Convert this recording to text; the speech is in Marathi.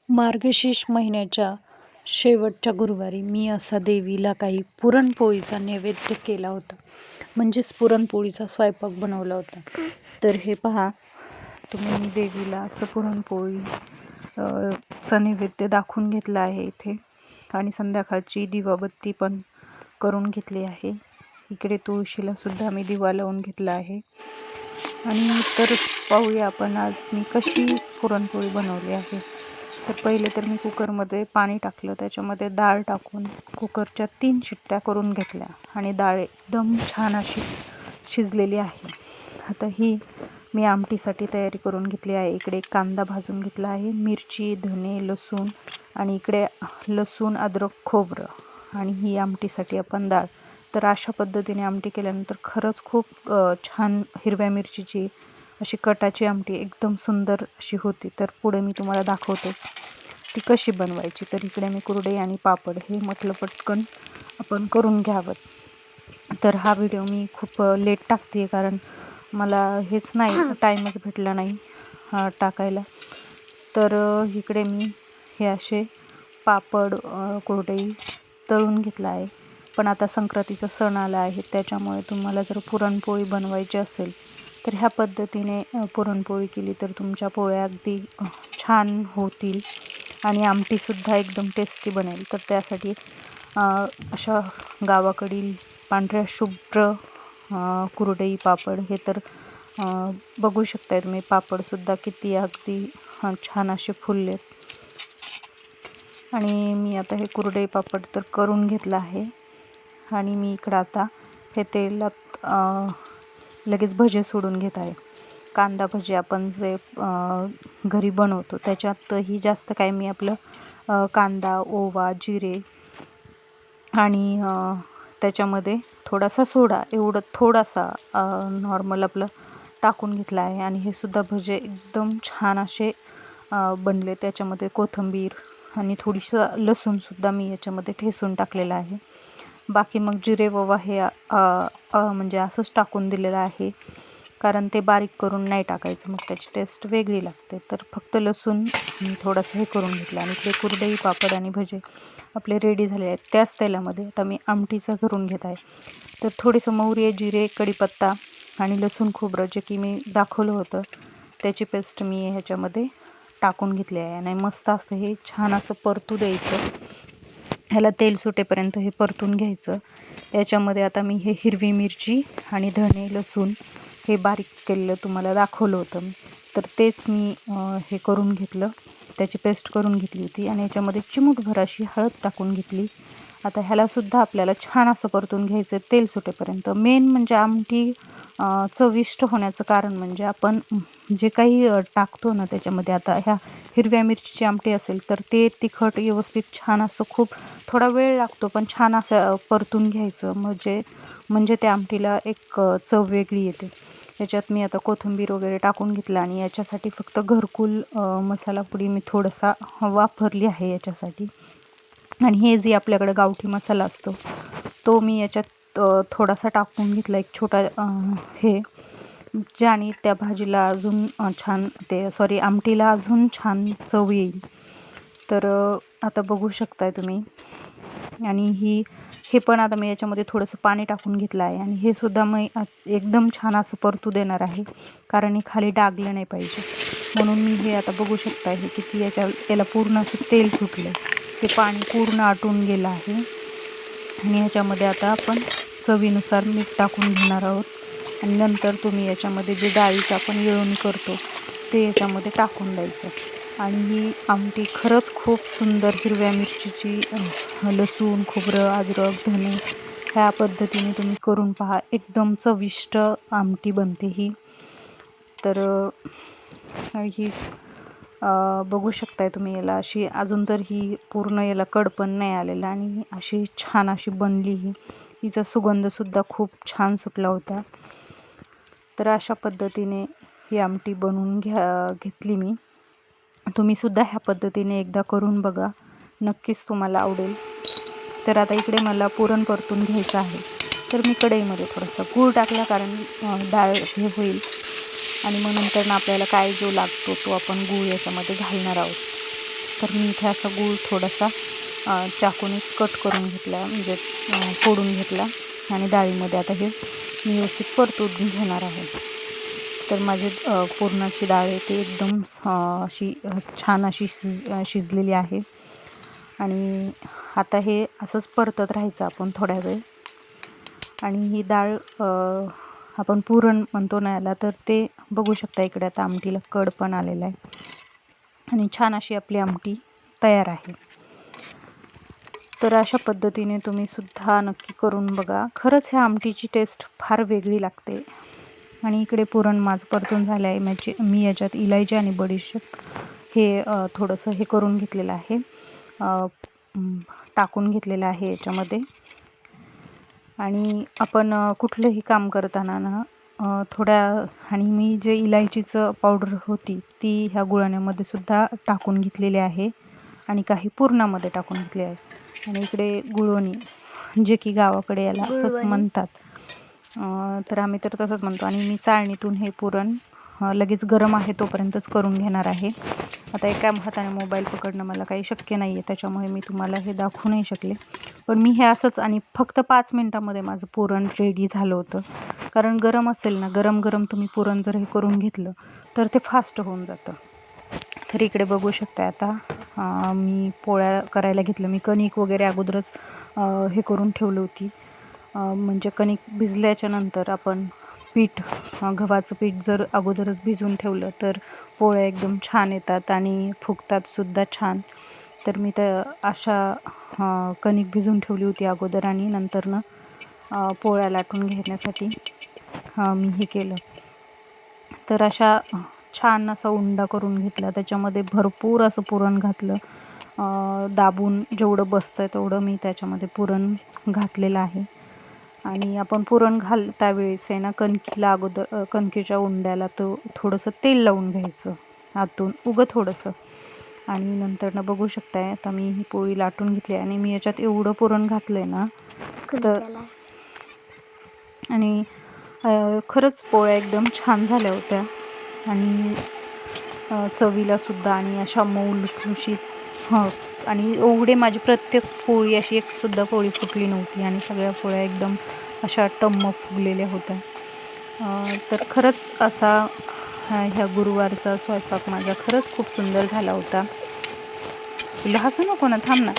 मार्गशीर्ष महिन्याच्या शेवटच्या गुरुवारी मी असा देवीला काही पुरणपोळीचा नैवेद्य केला होता. म्हणजेच पुरणपोळीचा स्वयंपाक बनवला होता. तर हे पहा, तुम्ही देवीला असं पुरणपोळी चा नैवेद्य दाखवून घेतला आहे इथे. आणि संध्याकाळची दिवाबत्ती पण करून घेतली आहे. इकडे तुळशीला सुद्धा मी दिवा लावून घेतला आहे. आणि तर पाहूया आपण आज मी कशी पुरणपोळी बनवली आहे. तर पहिले तर मी कुकरमध्ये पाणी टाकलं, त्याच्यामध्ये डाळ टाकून कुकरच्या 3 शिट्ट्या करून घेतल्या आणि डाळ एकदम छान अशी शिजलेली आहे. आता ही मी आमटीसाठी तयारी करून घेतली आहे. इकडे कांदा भाजून घेतला आहे, मिरची, धने, लसूण आणि इकडे लसूण, अद्रक, खोबरं आणि ही आमटीसाठी आपण डाळ. तर अशा पद्धतीने आमटी केल्यानंतर खरंच खूप छान हिरव्या मिरचीची अशी कटाची आमटी एकदम सुंदर अशी होती. तर पुढे मी तुम्हाला दाखवतेच ती कशी बनवायची. तर इकडे मी कुरडई आणि पापड हे म्हटलं पटकन आपण करून घ्यावं. तर हा व्हिडिओ मी खूप लेट टाकते कारण मला हेच नाही, टाईमच भेटला नाही टाकायला. तर इकडे मी हे असे पापड कुरडई तळून घेतला आहे. पण आता संक्रांतीचा सण आला आहे, त्याच्यामुळे तुम्हाला जर पुरणपोळी बनवायची असेल तर ह्या पद्धतीने पुरणपोळी केली तर तुमच्या पोळ्या अगदी छान होतील आणि आमटीसुद्धा एकदम टेस्टी बनेल. तर त्यासाठी अशा गावाकडील पांढऱ्या शुभ्र कुरडई पापड हे तर बघू शकताय तुम्ही, पापडसुद्धा किती अगदी छान असे फुललेत. आणि मी आता हे कुरडई पापड तर करून घेतलं आहे. आणि मी इकडं आता हे तेलात लगेच भजे सोडून घेत आहे. कांदा भजे आपण जे घरी बनवतो त्याच्यातही जास्त काय मी आपलं कांदा, ओवा, जिरे आणि त्याच्यामध्ये थोडासा सोडा एवढं थोडासा नॉर्मल आपलं टाकून घेतला आहे. आणि हे सुद्धा भजे एकदम छान असे बनले. त्याच्यामध्ये कोथिंबीर आणि थोडीसं लसूणसुद्धा मी याच्यामध्ये ठेचून टाकलेलं आहे. बाकी मग जिरे ओवा हे म्हणजे असंच टाकून दिलेलं आहे, कारण ते बारीक करून नाही टाकायचं, मग त्याची टेस्ट वेगळी लागते. तर फक्त लसूण थोडंसं हे करून घेतलं. आणि इकडे कुरडई पापड आणि भजे आपले रेडी झाले आहेत. त्याच तेलामध्ये आता मी आमटीचं करून घेत आहे. तर थोडंसं मोहरी, जिरे, कढीपत्ता आणि लसूण खोबरं जे की मी दाखवलं होतं त्याची पेस्ट मी ह्याच्यामध्ये टाकून घेतली आहे. आणि मस्त असं हे छान असं परतू द्यायचं. ह्याला तेल सुटेपर्यंत हे परतून घ्यायचं. याच्यामध्ये आता मी हे हिरवी मिरची आणि धणे, लसूण हे बारीक केलेलं तुम्हाला दाखवलं होतं, तर तेच मी हे करून घेतलं, त्याची पेस्ट करून घेतली होती. आणि याच्यामध्ये चिमूटभर अशी हळद टाकून घेतली. आता ह्यालासुद्धा आपल्याला छान असं परतून घ्यायचं तेल सुटेपर्यंत. मेन म्हणजे आमटी चविष्ट होण्याचं कारण म्हणजे आपण जे काही टाकतो ना त्याच्यामध्ये, आता ह्या हिरव्या मिरचीची आमटी असेल तर ते तिखट व्यवस्थित छान असं खूप थोडा वेळ लागतो पण छान असं परतून घ्यायचं, म्हणजे त्या आमटीला एक चव वेगळी येते. याच्यात मी आता कोथिंबीर वगैरे टाकून घेतलं आणि याच्यासाठी फक्त घरकुल मसाला पुडी मी थोडासा वापरली आहे याच्यासाठी. आणि हे जे आपल्याकडे गावठी मसाला असतो तो मी याच्यात थोडासा टाकून घेतला, एक छोटा हे, ज्याने त्या भाजीला अजून छान आमटीला अजून छान चव येईल. तर आता बघू शकताय तुम्ही. आणि हे पण आता मी याच्यामध्ये थोडंसं पाणी टाकून घेतलं आहे. आणि हे सुद्धा मी एकदम छान असं परतू देणार आहे, कारण हे खाली डागलं नाही पाहिजे म्हणून. मी हे आता बघू शकता हे किती याला पूर्ण असं तेल सुटलं, ते पाणी पूर्ण आटून गेलं आहे. आणि याच्यामध्ये आता आपण चवीनुसार मीठ टाकून घेणार आहोत. आणि नंतर तुम्ही याच्यामध्ये जे डाळीचं आपण येळवणी करतो ते याच्यामध्ये टाकून द्यायचं. आणि ही आमटी खरंच खूप सुंदर हिरव्या मिरचीची, लसूण, खोबरं, अद्रक, धने ह्या पद्धतीने तुम्ही करून पहा, एकदम चविष्ट आमटी बनते ही. तर ही बघू शकताय तुम्ही, याला अशी अजून तर ही पूर्ण याला कडपण नाही आलेलं आणि अशी छान अशी बनली ही. हिचा सुगंधसुद्धा खूप छान सुटला होता. तर अशा पद्धतीने ही आमटी बनवून घेतली मी. तुम्हीसुद्धा ह्या पद्धतीने एकदा करून बघा, नक्कीच तुम्हाला आवडेल. तर आता इकडे मला पुरण परतून घ्यायचं आहे, तर मी कढईमध्ये थोडासा गूळ टाकला, कारण डाळ हे होईल. आणि मग नंतर आपल्याला काय जो लागतो तो आपण गूळ याच्यामध्ये घालणार आहोत. तर मी इथे असा गूळ थोडासा चाकूनेच कट करून घेतला, म्हणजे फोडून घेतला आणि डाळीमध्ये आता हे मी व्यवस्थित परतून घेणार आहे. तर माझी पुरणाची डाळ आहे ती एकदम अशी छान अशी शिजलेली आहे. आणि आता हे असंच परतत राहायचं आपण थोड्या वेळ. आणि ही डाळ आपण पुरण म्हणतो ना याला, तर ते बघू शकता इकडे आता आमटीला कड पण आलेला आहे आणि छान अशी आपली आमटी तयार आहे. तर अशा पद्धतीने तुम्ही सुद्धा नक्की करून बघा. खरंच ह्या आमटीची टेस्ट फार वेगळी लागते. आणि इकडे पुरण माझं परतून झालं आहे. मी याच्यात इलायची आणि बडीशेप हे थोडंसं हे करून घेतलेलं आहे, टाकून घेतलेलं आहे याच्यामध्ये. आणि आपण कुठलंही काम करताना ना आणि मी जे इलायचीचं पावडर होती ती ह्या गुळण्यामध्ये सुद्धा टाकून घेतलेली आहे आणि काही पुरणामध्ये टाकून घेतले आहे. आणि इकडे गुळवणी, जे की गावाकडे याला असंच म्हणतात, तर आम्ही तर तसंच म्हणतो. आणि मी चाळणीतून हे पुरण लगेच गरम आहे तोपर्यंतच करून घेणार आहे. आता एका हाताने मोबाईल पकडणं मला काही शक्य नाही आहे, त्याच्यामुळे मी तुम्हाला हे दाखवू नाही शकले. पण मी हे असंच, आणि फक्त 5 मिनटामध्ये माझं पुरण रेडी झालं होतं. कारण गरम असेल ना, गरम गरम तुम्ही पुरण जर हे करून घेतलं तर ते फास्ट होऊन जातं. तर इकडे बघू शकता आता मी पोळ्या करायला घेतलं. मी कणिक वगैरे अगोदरच हे करून ठेवली होती. म्हणजे कणिक भिजल्याच्या नंतर आपण गव्हाचं पीठ जर अगोदरच भिजवून ठेवलं तर पोळ्या एकदम छान येतात आणि फुगतात सुद्धा छान. तर मी अशा कणिक भिजवून ठेवली होती अगोदर, आणि नंतरनं पोळ्या लाटून घेण्यासाठी मी हे केलं. तर अशा छान असा उंडा करून घेतला, त्याच्यामध्ये भरपूर असं पुरण घातलं. दाबून जेवढं बसतं तेवढं मी त्याच्यामध्ये पुरण घातलेलं आहे. आणि आपण पुरण घालता वेळेस आहे ना, कणकेच्या उंड्याला थोडंसं तेल लावून घ्यायचं आतून, थोडंसं. आणि नंतरनं बघू शकताय आता मी ही पोळी लाटून घेतली आणि मी याच्यात एवढं पुरण घातलं आहे ना, तर आणि खरंच पोळ्या एकदम छान झाल्या होत्या आणि चवीला सुद्धा, आणि अशा मऊ लुसलुशीत. आणि एवढे माझी प्रत्येक पोळी अशी एक सुद्धा पोळी फुटली नव्हती आणि सगळ्या पोळ्या एकदम अशा टम्म फुगलेल्या होत्या. तर खरंच असा ह्या गुरुवारचा स्वयंपाक माझा खरंच खूप सुंदर झाला होता. तुला हसू नको ना, थांब ना.